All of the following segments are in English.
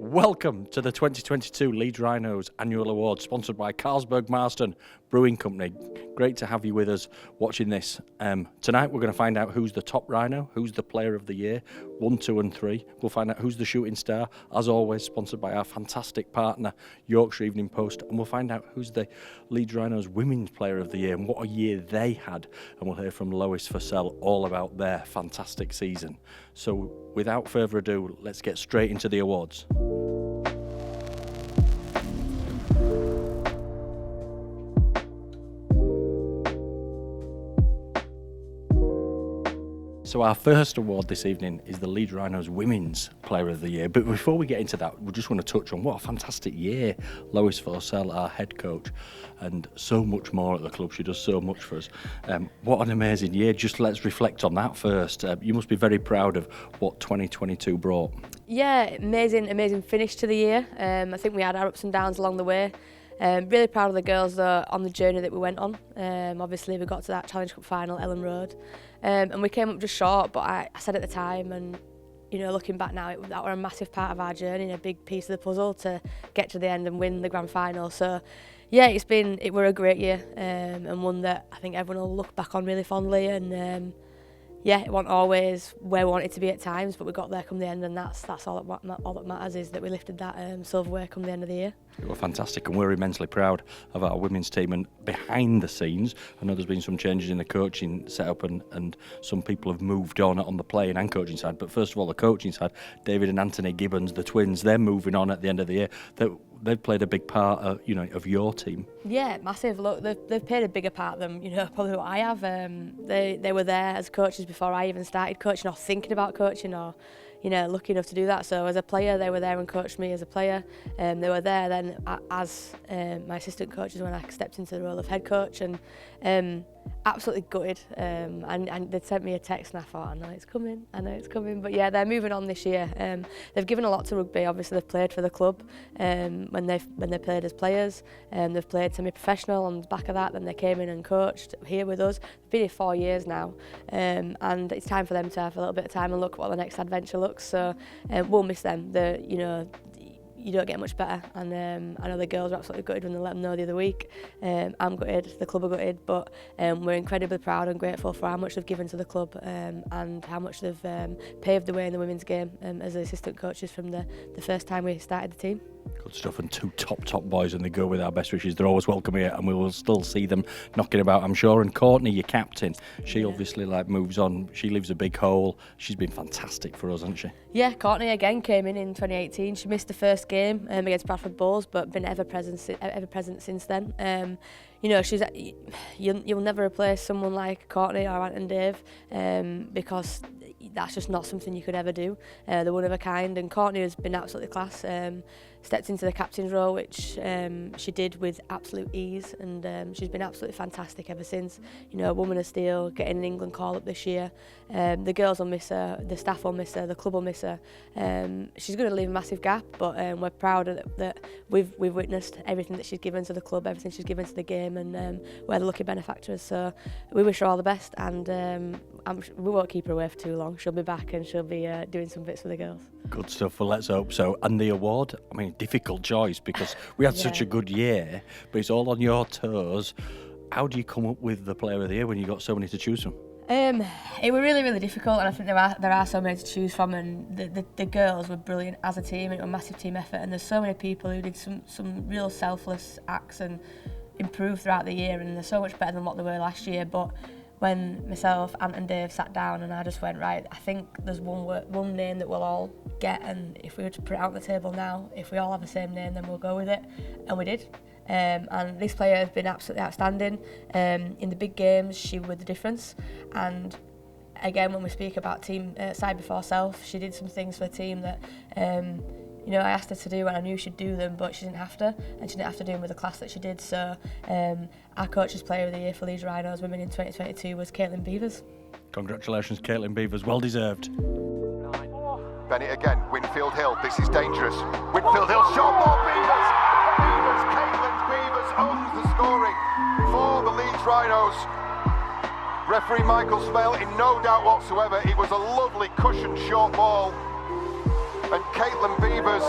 Welcome to the 2022 Leeds Rhinos Annual Award, sponsored by Carlsberg Marston Brewing Company. Great to have you with us watching this. Tonight we're going to find out who's the top Rhino, who's the Player of the Year, 1, 2 and 3. We'll find out who's the shooting star, as always sponsored by our fantastic partner, Yorkshire Evening Post, and we'll find out who's the Leeds Rhinos Women's Player of the Year and what a year they had. And we'll hear from Lois Forsell all about their fantastic season. So without further ado, let's get straight into the awards. So our first award this evening is the Leeds Rhinos Women's Player of the Year. But before we get into that, we just want to touch on what a fantastic year Lois Forsell, our head coach, and so much more at the club. She does so much for us. What an amazing year. Just let's reflect on that first. You must be very proud of what 2022 brought. Yeah, amazing finish to the year. I think we had our ups and downs along the way. Really proud of the girls though, on the journey that we went on. Obviously we got to that Challenge Cup final, Ellen Road, and we came up just short, but I said at the time, and you know, looking back now, that were a massive part of our journey and a big piece of the puzzle to get to the end and win the grand final. So yeah, it were a great year, and one that I think everyone will look back on really fondly. And yeah, it wasn't always where we wanted to be at times, but we got there come the end, and that's all that matters, is that we lifted that silverware come the end of the year. It was fantastic, and we're immensely proud of our women's team. And behind the scenes, I know there's been some changes in the coaching setup, and some people have moved on the playing and coaching side. But first of all, the coaching side, David and Anthony Gibbons, the twins, they're moving on at the end of the year. They've played a big part, of your team. Yeah, massive. Look, they've played a bigger part than probably what I have. They were there as coaches before I even started coaching or thinking about coaching or lucky enough to do that. So as a player, they were there and coached me as a player. They were there then as my assistant coaches when I stepped into the role of head coach, and absolutely gutted. And they'd sent me a text and I thought, I know it's coming. But yeah, they're moving on this year. They've given a lot to rugby. Obviously they've played for the club when they played as players. They've played semi-professional on the back of that. Then they came in and coached here with us. They've been here 4 years now, and it's time for them to have a little bit of time and look at what the next adventure looks. So we'll miss them. You don't get much better, and I know the girls are absolutely gutted when they let them know the other week. I'm gutted, the club are gutted, but we're incredibly proud and grateful for how much they've given to the club, and how much they've paved the way in the women's game as assistant coaches from the first time we started the team. Good stuff, and two top boys, and they go with our best wishes. They're always welcome here, and we will still see them knocking about, I'm sure. And Courtney, your captain, she obviously moves on. She leaves a big hole. She's been fantastic for us, hasn't she? Yeah, Courtney again came in 2018. She missed the first game against Bradford Bulls, but been ever present since then. She's you'll never replace someone like Courtney or Ant and Dave, because that's just not something you could ever do. They're one of a kind, and Courtney has been absolutely class. Stepped into the captain's role, which she did with absolute ease, and she's been absolutely fantastic ever since. A woman of steel, getting an England call up this year. The girls will miss her, the staff will miss her, the club will miss her. She's going to leave a massive gap, but we're proud that we've witnessed everything that she's given to the club, everything she's given to the game, and we're the lucky benefactors. So we wish her all the best, and we won't keep her away for too long. She'll be back and she'll be doing some bits for the girls. Good stuff. Well, let's hope so. And the award, difficult choice, because we had such a good year, but it's all on your toes. How do you come up with the Player of the Year when you've got so many to choose from? It was really difficult, and I think there are so many to choose from, and the girls were brilliant as a team. It was a massive team effort, and there's so many people who did some real selfless acts and improved throughout the year, and they're so much better than what they were last year. But when myself, Ant and Dave sat down, and I just went, right, I think there's one name that we'll all get, and if we were to put it out on the table now, if we all have the same name, then we'll go with it, and we did. And this player has been absolutely outstanding. In the big games, she was the difference. And again, when we speak about team side before self, she did some things for the team that I asked her to do, and I knew she'd do them, but she didn't have to, and she didn't have to do them with the class that she did. So our coach's Player of the Year for Leeds Rhinos Women in 2022 was Caitlin Beavers. Congratulations, Caitlin Beavers, well deserved. Bennett again, Winfield Hill, this is dangerous. Winfield Hill, shot ball, Beavers! Caitlin Beavers owns the scoring for the Leeds Rhinos. Referee Michael Smale in no doubt whatsoever. It was a lovely cushioned short ball, and Caitlin Beavers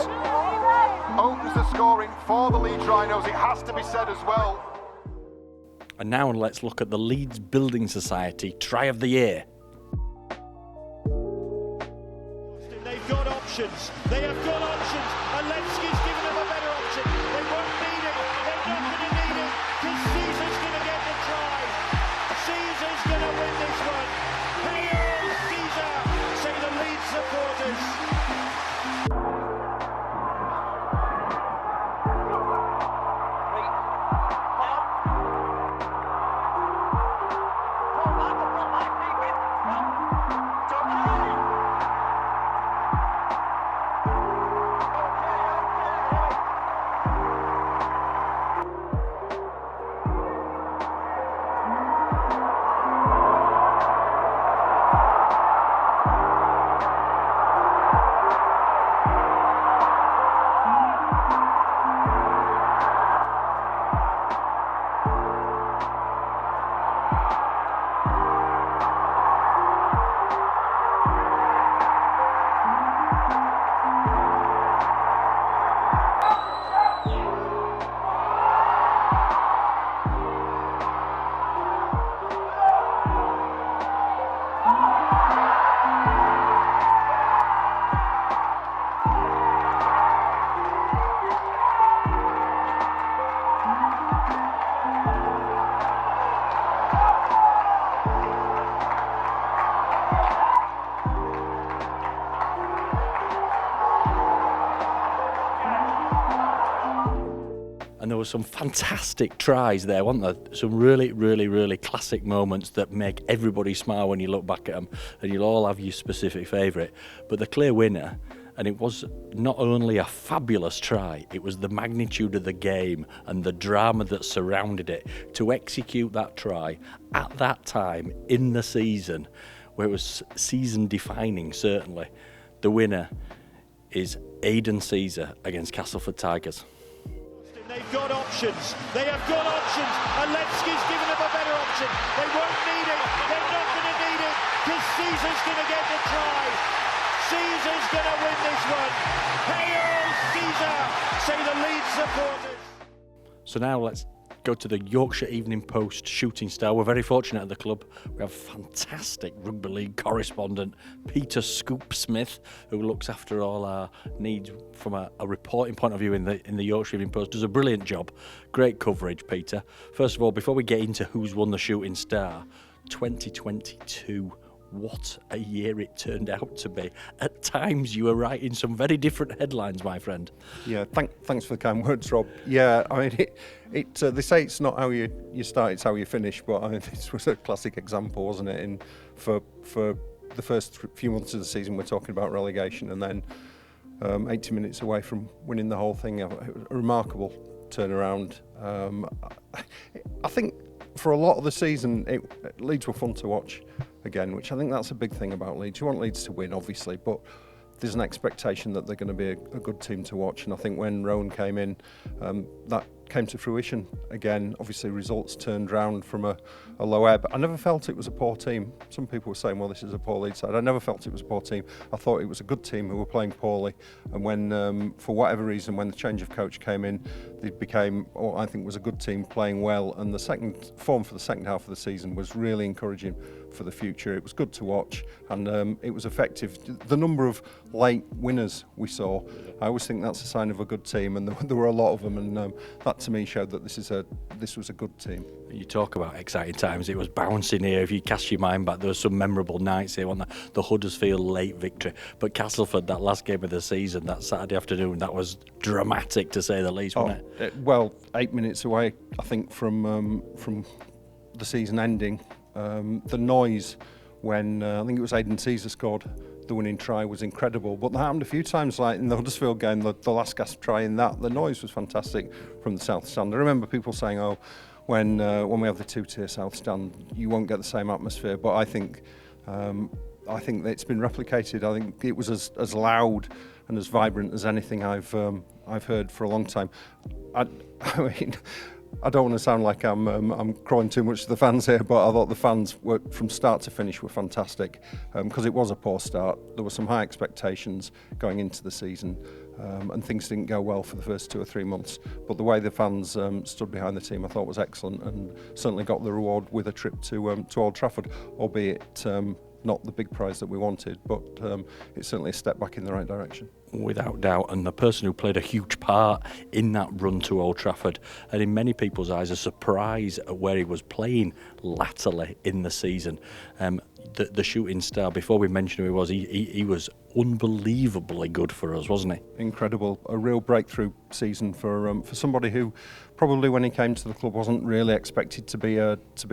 scoring for the Leeds Rhinos, it has to be said as well. And now let's look at the Leeds Building Society Try of the Year. They've got options. They have got options. And Levski's given them a better option. They won't need it. They're not going to need it because Caesar's going to get the try. Caesar's going to win this one. Hail Caesar, say the Leeds supporters. And there were some fantastic tries there, weren't there? Some really, really, really classic moments that make everybody smile when you look back at them, and you'll all have your specific favourite. But the clear winner, and it was not only a fabulous try, it was the magnitude of the game and the drama that surrounded it. To execute that try at that time in the season, where it was season defining, certainly, the winner is Aidan Caesar against Castleford Tigers. They've got options. They have got options. And Levski's given them a better option. They won't need it. They're not going to need it because Caesar's going to get the try. Caesar's going to win this one. Hail Caesar, say the Leeds supporters. So now let's go to the Yorkshire Evening Post shooting star. We're very fortunate at the club. We have fantastic rugby league correspondent Peter Scoop Smith, who looks after all our needs from a reporting point of view in the Yorkshire Evening Post. Does a brilliant job. Great coverage, Peter. First of all, before we get into who's won the shooting star, 2022. What a year it turned out to be. At times you were writing some very different headlines, my friend. Yeah, thanks for the kind words, Rob. Yeah, I mean, they say it's not how you start, it's how you finish, but I mean, this was a classic example, wasn't it? And for the first few months of the season, we're talking about relegation, and then 80 minutes away from winning the whole thing. A remarkable turnaround. I think for a lot of the season, Leeds were fun to watch again, which I think that's a big thing about Leeds. You want Leeds to win, obviously, but there's an expectation that they're going to be a good team to watch. And I think when Rohan came in, that came to fruition again. Obviously, results turned round from a low ebb. I never felt it was a poor team. Some people were saying, well, this is a poor Leeds side. I never felt it was a poor team. I thought it was a good team who were playing poorly. And when, for whatever reason, when the change of coach came in, they became, what I think was a good team playing well. And the second form for the second half of the season was really encouraging for the future. It was good to watch, and it was effective. The number of late winners we saw, I always think that's a sign of a good team, and there were a lot of them, and that to me showed that this was a good team. You talk about exciting times. It was bouncing here. If you cast your mind back, there were some memorable nights here. On the Huddersfield late victory, but Castleford, that last game of the season, that Saturday afternoon, that was dramatic to say the least, wasn't it? Well, 8 minutes away, I think, from the season ending. The noise when I think it was Aidan Caesar scored the winning try was incredible, but that happened a few times, like in the Huddersfield game, the last gasp try in that, the noise was fantastic from the South Stand. I remember people saying, oh, when we have the two-tier South Stand, you won't get the same atmosphere, but I think that it's been replicated. I think it was as loud and as vibrant as anything I've heard for a long time. I mean, I don't want to sound like I'm crying too much to the fans here, but I thought the fans were, from start to finish, were fantastic because it was a poor start. There were some high expectations going into the season, and things didn't go well for the first 2 or 3 months. But the way the fans stood behind the team, I thought was excellent, and certainly got the reward with a trip to Old Trafford, albeit not the big prize that we wanted, but it's certainly a step back in the right direction. Without doubt, and the person who played a huge part in that run to Old Trafford, and in many people's eyes a surprise at where he was playing latterly in the season. The shooting star, before we mention who he was, he was unbelievably good for us, wasn't he? Incredible, a real breakthrough season for somebody who probably when he came to the club wasn't really expected to be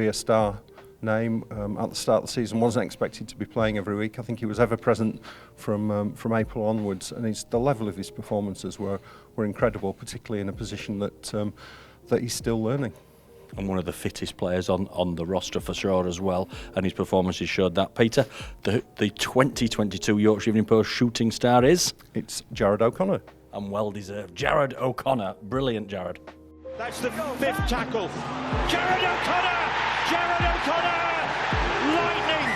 a star name at the start of the season, wasn't expected to be playing every week. I think he was ever present from April onwards, and the level of his performances were incredible, particularly in a position that he's still learning. And one of the fittest players on the roster for sure as well, and his performances showed that. Peter, the 2022 Yorkshire Evening Post shooting star is? It's Jared O'Connor. And well deserved. Jared O'Connor, brilliant Jared. That's the 5th tackle. Jared O'Connor! Jared O'Connor! Lightning!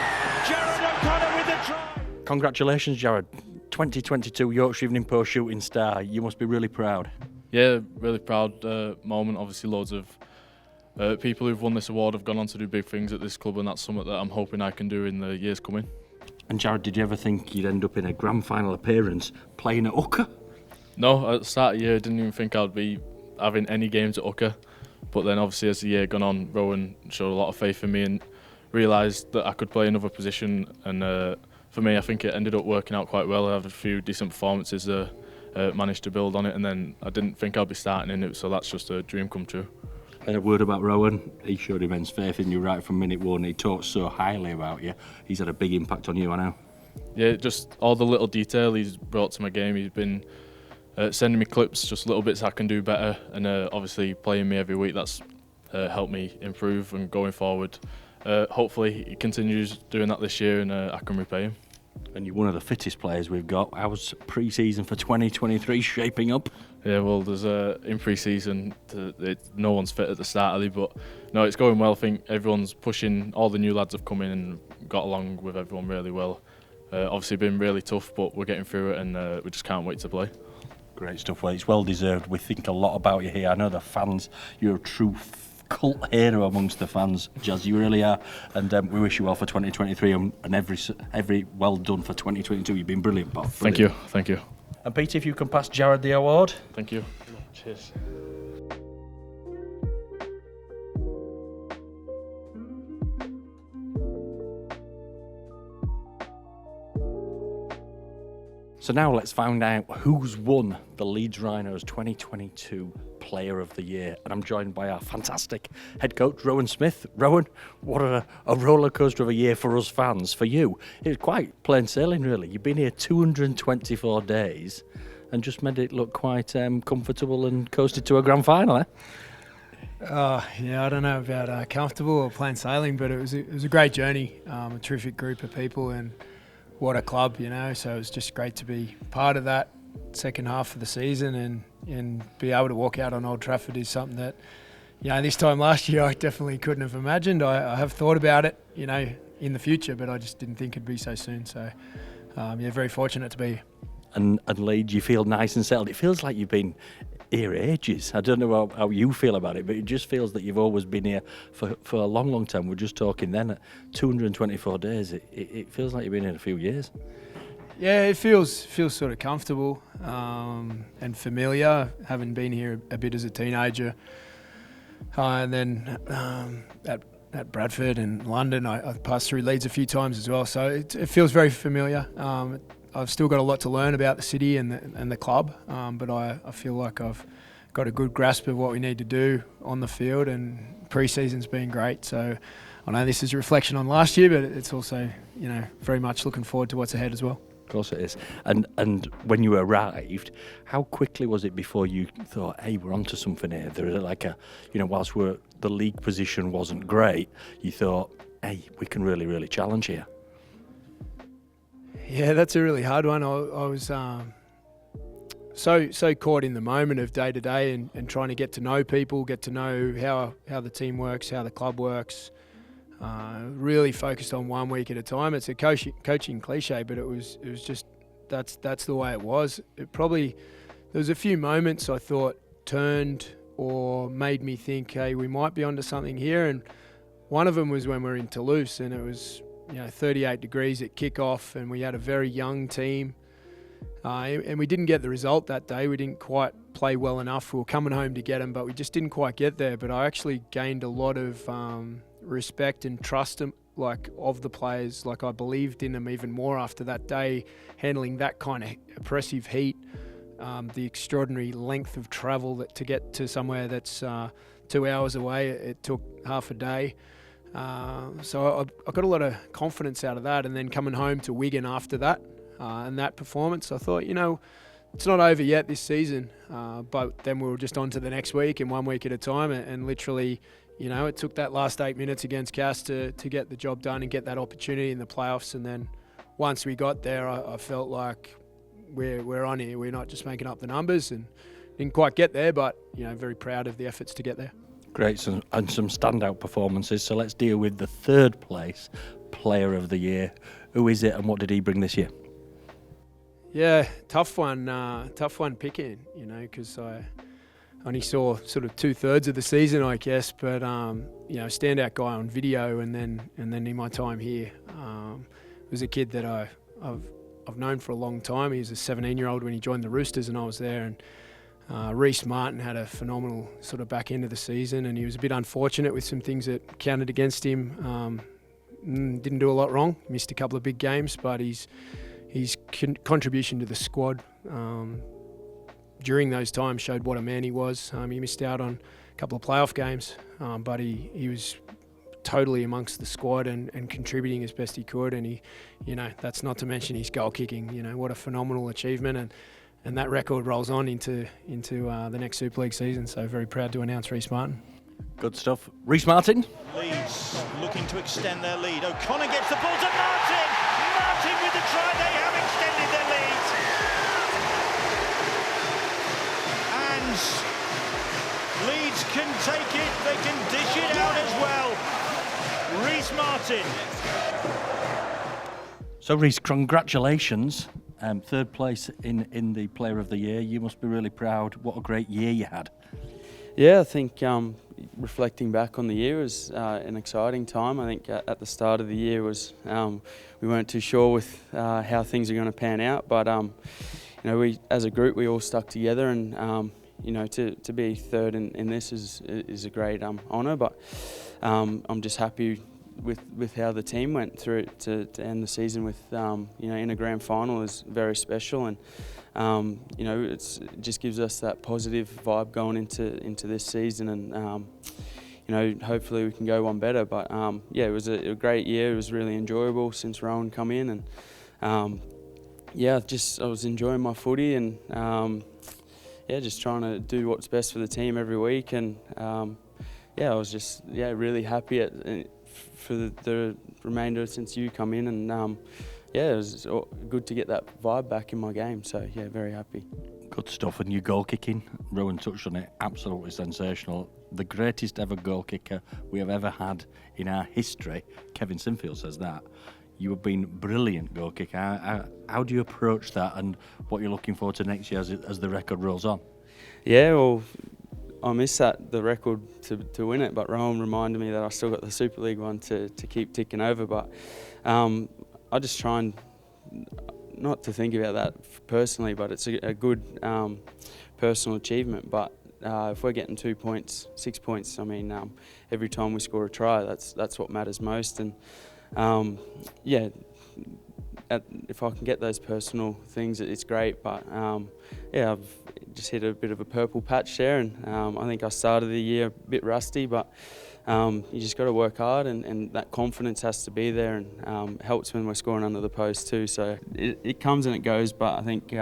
Jared O'Connor with the try! Congratulations, Jared. 2022 Yorkshire Evening Post shooting star. You must be really proud. Yeah, really proud moment. Obviously, loads of people who've won this award have gone on to do big things at this club, and that's something that I'm hoping I can do in the years coming. And Jared, did you ever think you'd end up in a grand final appearance playing at Hooker? No, at the start of the year, I didn't even think I'd be having any games at Hooker. But then obviously as the year gone on, Rohan showed a lot of faith in me and realised that I could play another position. And for me, I think it ended up working out quite well. I had a few decent performances, managed to build on it, and then I didn't think I'd be starting in it, so that's just a dream come true. And a word about Rohan, he showed immense faith in you right from minute one. He talked so highly about you. He's had a big impact on you, I know. Yeah, just all the little detail he's brought to my game. He's been sending me clips, just little bits I can do better, and obviously playing me every week, that's helped me improve. And going forward, hopefully he continues doing that this year, and I can repay him. And you're one of the fittest players we've got. How's pre-season for 2023 shaping up? Yeah, well, there's in pre-season, no one's fit at the start of it, but no, it's going well. I think everyone's pushing. All the new lads have come in and got along with everyone really well. Obviously been really tough, but we're getting through it, and we just can't wait to play. Great stuff. Well, it's well deserved. We think a lot about you here. I know the fans, you're a true cult hero amongst the fans, Jazz, you really are. And we wish you well for 2023 and every well done for 2022. You've been brilliant, Bob. Brilliant. Thank you. And Peter, if you can pass Jared the award. Thank you. Cheers. So now let's find out who's won the Leeds Rhinos 2022 Player of the Year. And I'm joined by our fantastic head coach, Rohan Smith. Rohan, what a roller coaster of a year for us fans. For you, it was quite plain sailing, really. You've been here 224 days and just made it look quite comfortable and coasted to a grand final, eh? Yeah, I don't know about comfortable or plain sailing, but it was a great journey, a terrific group of people, and what a club, you know. So it was just great to be part of that second half of the season, and be able to walk out on Old Trafford is something that, you know, this time last year I definitely couldn't have imagined. I have thought about it, you know, in the future, but I just didn't think it'd be so soon. So, yeah, very fortunate to be here. And Leeds, you feel nice and settled. It feels like you've been here ages. I don't know how you feel about it, but it just feels that you've always been here for a long, long time. We're just talking then at 224 days. It feels like you've been here a few years. Yeah, it feels sort of comfortable and familiar, having been here a bit as a teenager. And then at Bradford and London, I passed through Leeds a few times as well. So it feels very familiar. I've still got a lot to learn about the city and the club, but I feel like I've got a good grasp of what we need to do on the field, and pre-season's been great. So I know this is a reflection on last year, but it's also, you know, very much looking forward to what's ahead as well. Of course it is. And when you arrived, how quickly was it before you thought, hey, we're onto something here? There is like whilst the league position wasn't great, you thought, hey, we can really, really challenge here. Yeah, that's a really hard one. I was so caught in the moment of day to day and trying to get to know people, get to know how the team works, how the club works. Really focused on 1 week at a time. It's a coaching cliche, but it was just that's the way it was. There was a few moments I thought turned or made me think, hey, we might be onto something here. And one of them was when we were in Toulouse, and it was 38 degrees at kickoff, and we had a very young team. And we didn't get the result that day. We didn't quite play well enough. We were coming home to get them, but we just didn't quite get there. But I actually gained a lot of respect and trust of the players. Like, I believed in them even more after that day, handling that kind of oppressive heat, the extraordinary length of travel to get to somewhere that's 2 hours away. It took half a day. So I got a lot of confidence out of that. And then coming home to Wigan after that, and that performance, I thought, it's not over yet this season, but then we were just on to the next week and 1 week at a time, and literally, it took that last 8 minutes against Cass to get the job done and get that opportunity in the playoffs. And then once we got there, I felt like we're on here. We're not just making up the numbers, and didn't quite get there, but very proud of the efforts to get there. Great, and some standout performances. So let's deal with the third place player of the year. Who is it, and what did he bring this year? Yeah, tough one picking, because I only saw sort of 2/3 of the season, I guess. But standout guy on video, and then in my time here, was a kid that I've known for a long time. He was a 17-year-old when he joined the Roosters, and I was there. And Rhys Martin had a phenomenal sort of back end of the season, and he was a bit unfortunate with some things that counted against him. Didn't do a lot wrong, missed a couple of big games, but his contribution to the squad during those times showed what a man he was. He missed out on a couple of playoff games, but he was totally amongst the squad and contributing as best he could. And he, that's not to mention his goal kicking. What a phenomenal achievement, and that record rolls on into the next Super League season. So very proud to announce Rhys Martin. Good stuff. Rhys Martin. Leeds looking to extend their lead. O'Connor gets the ball to Martin. Martin with the try. They have extended their lead. And Leeds can take it. They can dish it out as well. Rhys Martin. So Rhys, congratulations. Third place in the Player of the Year. You must be really proud. What a great year you had. Yeah, I think reflecting back on the year was an exciting time. I think at the start of the year was we weren't too sure with how things are going to pan out, but we as a group we all stuck together, and to be third in this is a great honour. But I'm just happy with how the team went through it to end the season with in a grand final is very special, and it just gives us that positive vibe going into this season, and hopefully we can go one better. But it was a great year. It was really enjoyable since Rohan come in, and I was enjoying my footy, and just trying to do what's best for the team every week, and I was just really happy for the remainder since you come in, and it was good to get that vibe back in my game. So very happy. Good stuff. And your goal kicking, Rohan touched on it, absolutely sensational. The greatest ever goal kicker we have ever had in our history. Kevin Sinfield says that. You have been brilliant goal kicker. How do you approach that, and what you're looking forward to next year as the record rolls on? Yeah, well, I missed the record to win it, but Rohan reminded me that I still got the Super League one to keep ticking over. But I just try and not to think about that personally, but it's a good personal achievement. But if we're getting 2 points, 6 points, I mean, every time we score a try, that's what matters most. And if I can get those personal things, it's great. But I've just hit a bit of a purple patch there, and I think I started the year a bit rusty, but you just got to work hard, and that confidence has to be there, and helps when we're scoring under the post too. So it comes and it goes, but I think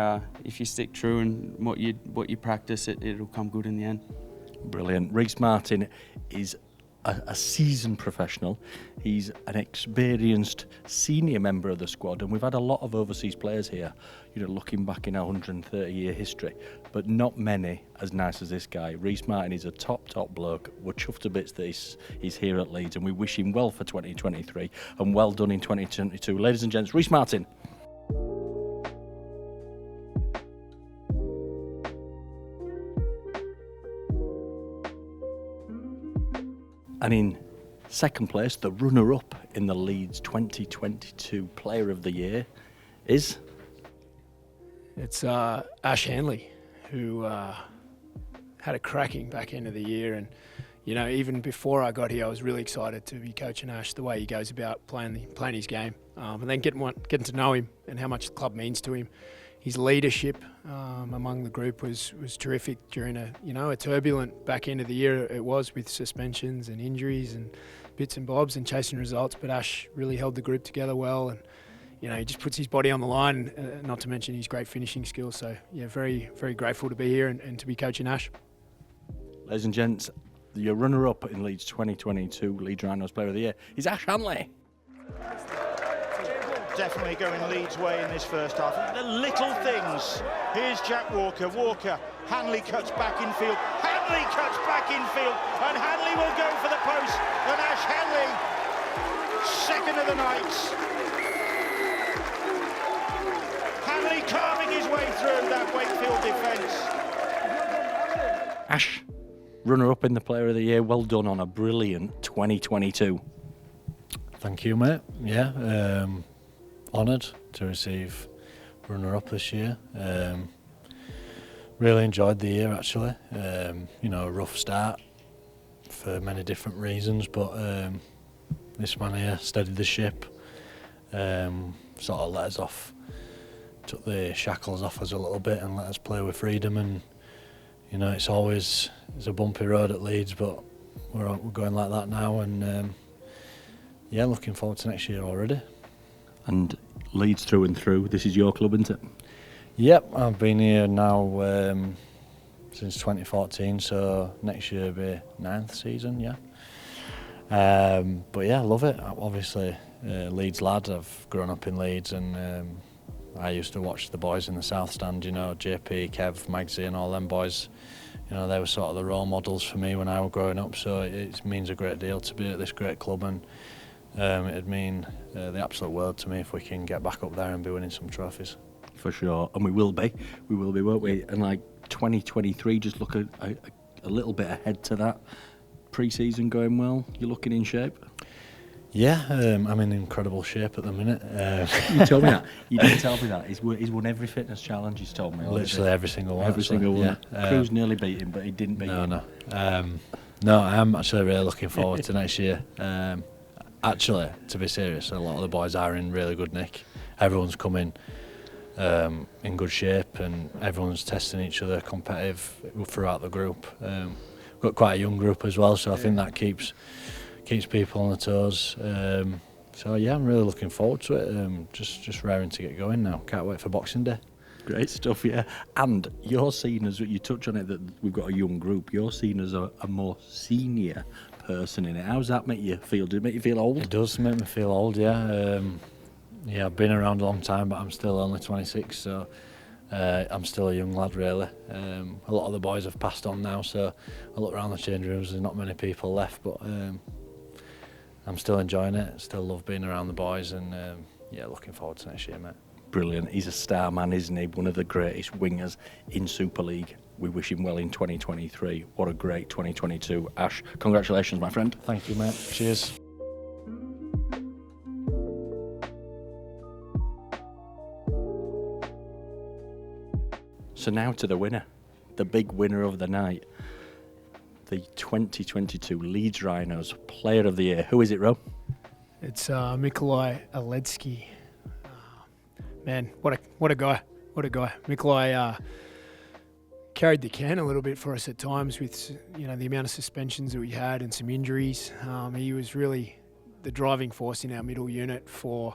if you stick true in what you practice, it'll come good in the end. Brilliant. Rhys Martin is a seasoned professional. He's an experienced senior member of the squad, and we've had a lot of overseas players here, looking back in our 130-year history, but not many as nice as this guy. Rhys Martin is a top bloke. We're chuffed to bits that he's here at Leeds, and we wish him well for 2023 and well done in 2022. Ladies and gents, Rhys Martin. And in second place, the runner-up in the Leeds 2022 Player of the Year is... It's Ash Hanley, who had a cracking back end of the year. And, even before I got here, I was really excited to be coaching Ash, the way he goes about playing his game. And then getting to know him and how much the club means to him. His leadership among the group was terrific during a turbulent back end of the year. It was, with suspensions and injuries and bits and bobs and chasing results. But Ash really held the group together well, and he just puts his body on the line. Not to mention his great finishing skills. So yeah, very very grateful to be here and to be coaching Ash. Ladies and gents, your runner-up in Leeds 2022 Leeds Rhinos Player of the Year is Ash Hanley. Definitely going Leeds' way in this first half. The little things. Here's Jack Walker. Hanley cuts back infield. And Hanley will go for the post. And Ash Hanley, second of the night. Hanley carving his way through that Wakefield defence. Ash, runner-up in the Player of the Year. Well done on a brilliant 2022. Thank you, mate. Yeah. Honoured to receive runner-up this year. Really enjoyed the year, actually. A rough start for many different reasons, but this man here steadied the ship, sort of let us off, took the shackles off us a little bit and let us play with freedom. And it's a bumpy road at Leeds, but we're going like that now, and looking forward to next year already. And Leeds through and through. This is your club, isn't it? Yep, I've been here now since 2014, so next year will be 9th season, yeah. But yeah, I love it. Obviously, Leeds lad, I've grown up in Leeds, and I used to watch the boys in the South Stand, JP, Kev, Magsy and all them boys. They were sort of the role models for me when I was growing up, so it means a great deal to be at this great club, and it'd mean the absolute world to me if we can get back up there and be winning some trophies. For sure, and we will be, won't we? And 2023, just look a little bit ahead to that. Pre-season going well, you're looking in shape? Yeah, I'm in incredible shape at the minute. You told me that. You didn't tell me that. He's won every fitness challenge, he's told me. Literally every single one. Every single one. Yeah. Cruz nearly beat him, but he didn't beat him. No, I am actually really looking forward to next year. Actually, to be serious, a lot of the boys are in really good nick. Everyone's coming in good shape, and everyone's testing each other competitive throughout the group. We've got quite a young group as well, so I think that keeps people on the toes. So yeah, I'm really looking forward to it. Just raring to get going now. Can't wait for Boxing Day. Great stuff, yeah. And you're seen as, you touch on it, that we've got a young group. You're seen as a more senior person in it. How does that make you feel? Does it make you feel old? It does make me feel old, yeah. I've been around a long time, but I'm still only 26, so I'm still a young lad, really. A lot of the boys have passed on now, so I look around the change rooms, there's not many people left, but I'm still enjoying it. Still love being around the boys, and looking forward to next year, mate. Brilliant. He's a star man, isn't he? One of the greatest wingers in Super League. We wish him well in 2023. What a great 2022. Ash, congratulations, my friend. Thank you, mate. Cheers. So now to the winner, the big winner of the night, the 2022 Leeds Rhinos Player of the Year. Who is it, Ro? It's Mikolaj Aledzki. Man, what a guy! Mikolaj carried the can a little bit for us at times with the amount of suspensions that we had and some injuries. He was really the driving force in our middle unit for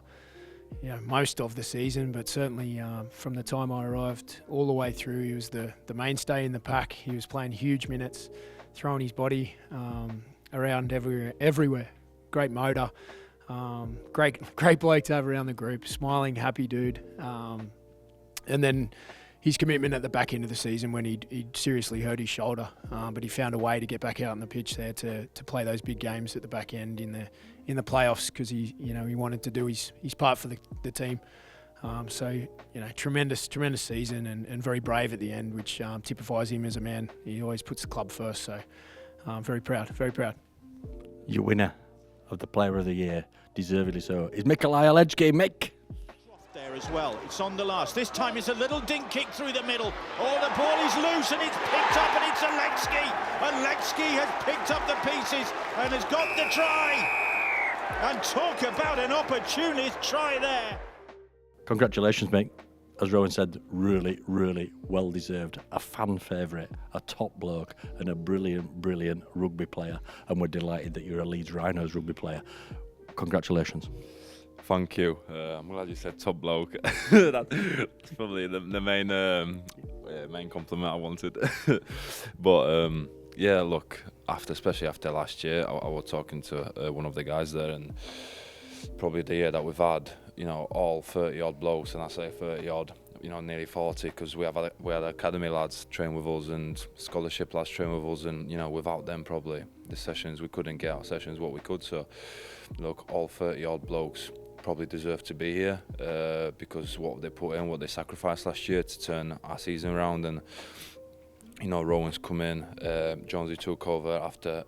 most of the season, but certainly from the time I arrived all the way through, he was the mainstay in the pack. He was playing huge minutes, throwing his body around everywhere. Great motor. Great bloke to have around the group. Smiling, happy dude. And then his commitment at the back end of the season when he seriously hurt his shoulder, but he found a way to get back out on the pitch there to play those big games at the back end in the playoffs, because he wanted to do his part for the team. So tremendous season and very brave at the end, which typifies him as a man. He always puts the club first. So very proud. Your winner of the Player of the Year, deservedly so, is Mikolaj Alečky. Mick. There as well. It's on the last. This time it's a little dink kick through the middle. Oh, the ball is loose and it's picked up, and it's Alečky. Alečky has picked up the pieces and has got the try. And talk about an opportunist try there. Congratulations, Mick. As Rohan said, really, really well deserved. A fan favourite, a top bloke, and a brilliant rugby player. And we're delighted that you're a Leeds Rhinos rugby player. Congratulations. Thank you. I'm glad you said top bloke. That's probably the main compliment I wanted. But yeah, look, especially after last year, I was talking to one of the guys there, and probably the year that we've had, all 30 odd blokes, and I say 30 odd, nearly 40, because we had academy lads train with us and scholarship lads train with us, and without them probably the sessions we couldn't get our sessions what we could. So look, all 30 odd blokes probably deserve to be here because what they put in, what they sacrificed last year to turn our season around. And Rowan's come in, Jonesy took over after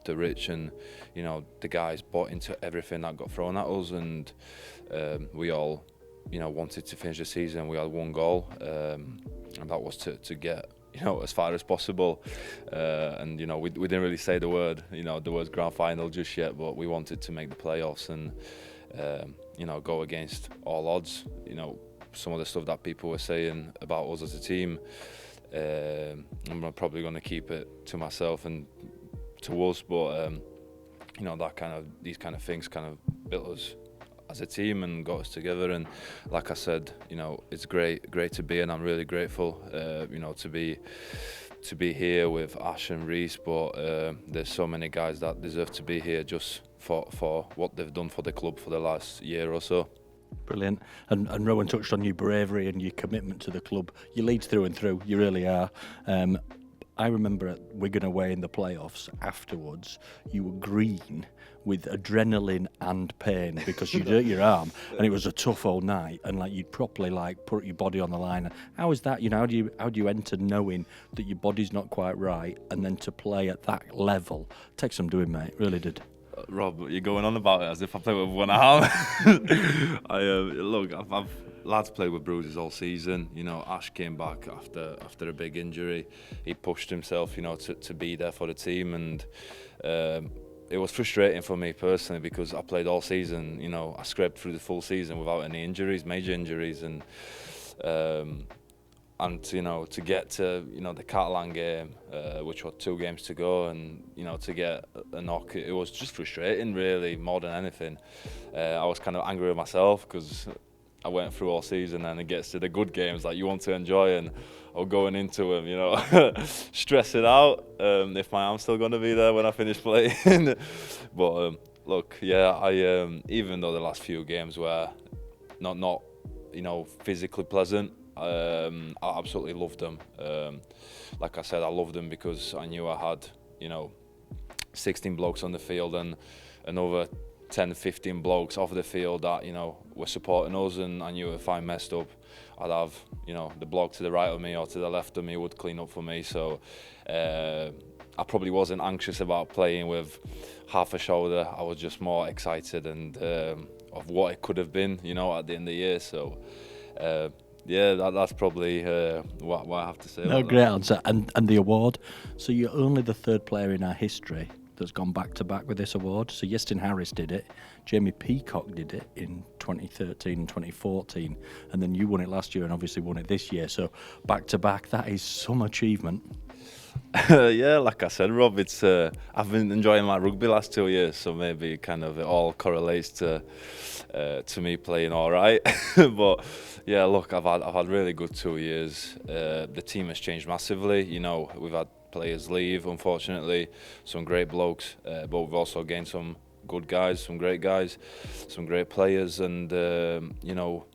Rich, and the guys bought into everything that got thrown at us, and we all wanted to finish the season. We had one goal, and that was to get as far as possible, and we didn't really say the word grand final just yet, but we wanted to make the playoffs and go against all odds. Some of the stuff that people were saying about us as a team, I'm probably going to keep it to myself and to us, but these kind of things kind of built us as a team and got us together. And like I said, it's great to be, and I'm really grateful to be here with Ash and Reese, but there's so many guys that deserve to be here just for what they've done for the club for the last year or so. Brilliant. And Rohan touched on your bravery and your commitment to the club. You lead through and through, you really are. I remember at Wigan away in the playoffs afterwards, you were green with adrenaline and pain because you'd hurt your arm, and it was a tough old night, and you'd properly put your body on the line. How is that? How do you enter knowing that your body's not quite right, and then to play at that level? Takes some doing, mate. Really did. Rob, you're going on about it as if I play with one arm. I've lads played with bruises all season. Ash came back after a big injury. He pushed himself, to be there for the team, and it was frustrating for me personally because I played all season. I scraped through the full season without any injuries, major injuries, and to get to the Catalan game, which were 2 games to go, and to get a knock, it was just frustrating, really, more than anything. I was kind of angry with myself because I went through all season, and it gets to the good games you want to enjoy, and or going into them, stressing out if my arm's still going to be there when I finish playing. But look, yeah, I even though the last few games were not physically pleasant, I absolutely loved them. Like I said, I loved them because I knew I had 16 blokes on the field and another 10-15 blokes off the field that were supporting us, and I knew if I messed up, I'd have the bloke to the right of me or to the left of me would clean up for me. So I probably wasn't anxious about playing with half a shoulder. I was just more excited and of what it could have been, at the end of the year. So yeah, that's probably what I have to say. No, great answer. And the award. So you're only the 3rd player in our history that's gone back to back with this award. So Yestin Harris did it, Jamie Peacock did it in 2013 and 2014, and then you won it last year and obviously won it this year. So back to back, that is some achievement. Yeah, like I said, Rob, it's I've been enjoying my rugby last 2 years, so maybe kind of it all correlates to me playing all right. But yeah, look, I've had really good 2 years. The team has changed massively. We've had players leave, unfortunately. Some great blokes, but we've also gained some good guys, some great guys, some great players, and you know,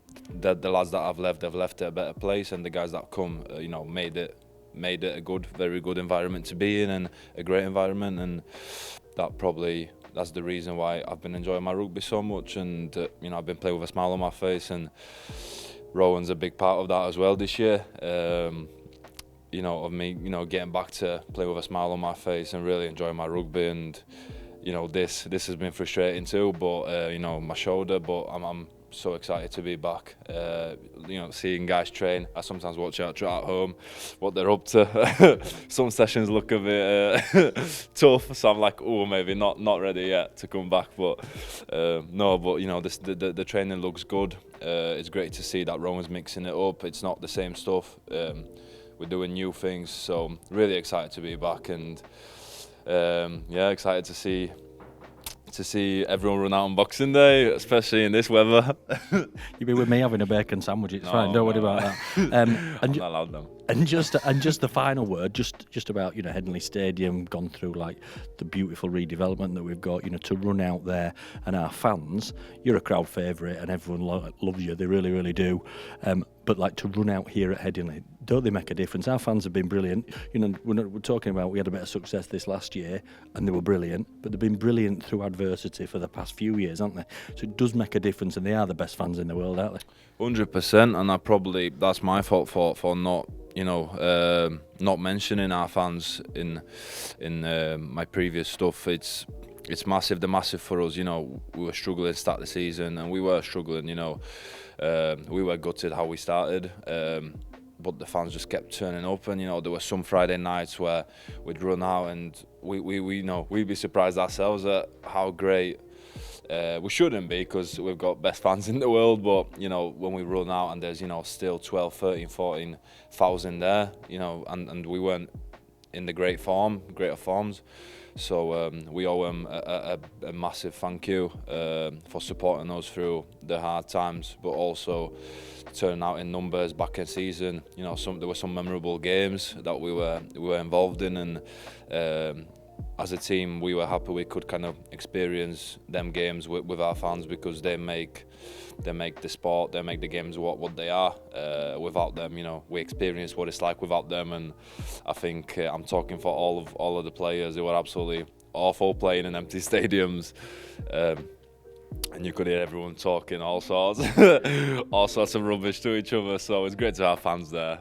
the lads that have left at a better place, and the guys that come, you know, made it a good, very good environment to be in, and a great environment, and that's the reason why I've been enjoying my rugby so much, and you know, I've been playing with a smile on my face, and Rohan's a big part of that as well this year. You know, of me, you know, getting back to play with a smile on my face and really enjoying my rugby, and you know, this has been frustrating too, but you know, my shoulder, but I'm so excited to be back. You know, seeing guys train. I sometimes watch out at home what they're up to. Some sessions look a bit tough, so I'm like, oh, maybe not ready yet to come back. But no, but you know, the training looks good. It's great to see that Rohan's mixing it up. It's not the same stuff. We're doing new things, so really excited to be back, and yeah, excited to see everyone run out on Boxing Day, especially in this weather. You'll be with me having a bacon sandwich. It's fine. Don't worry about that. I'm not allowed them. And just the final word, just about, you know, Headingley Stadium, gone through like the beautiful redevelopment that we've got, you know, to run out there, and our fans, you're a crowd favourite and everyone loves you, they really, really do. But like, to run out here at Headingley, don't they make a difference? Our fans have been brilliant. You know, we're talking about, we had a bit of success this last year and they were brilliant, but they've been brilliant through adversity for the past few years, haven't they? So it does make a difference, and they are the best fans in the world, aren't they? 100%, and that's my fault for not, you know, not mentioning our fans in my previous stuff. It's massive. They're massive for us. You know, we were struggling to start the season, and we were struggling. You know, we were gutted how we started, but the fans just kept turning up. And you know, there were some Friday nights where we'd run out, and we know we'd be surprised ourselves at how great. We shouldn't be, because we've got best fans in the world, but you know, when we run out and there's, you know, still 12, 13, 14,000 there, you know, and we weren't in the greater forms, so we owe them a massive thank you for supporting us through the hard times, but also turning out in numbers back in season. You know, there were some memorable games that we were involved in, and as a team, we were happy we could kind of experience them games with our fans, because they make the sport, they make the games what they are. Without them, you know, we experience what it's like without them, and I think I'm talking for all of the players. They were absolutely awful playing in empty stadiums, and you could hear everyone talking all sorts of rubbish to each other. So it's great to have fans there.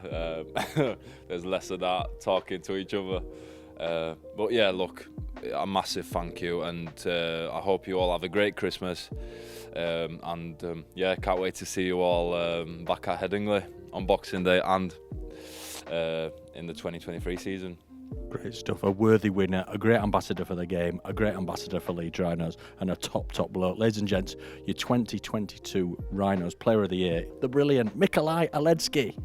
There's less of that talking to each other. But yeah, look, a massive thank you, and I hope you all have a great Christmas, and yeah, can't wait to see you all back at Headingley on Boxing Day and in the 2023 season. Great stuff. A worthy winner, a great ambassador for the game, a great ambassador for Leeds Rhinos, and a top bloke. Ladies and gents, your 2022 Rhinos Player of the Year, the brilliant Mikolaj Aledski.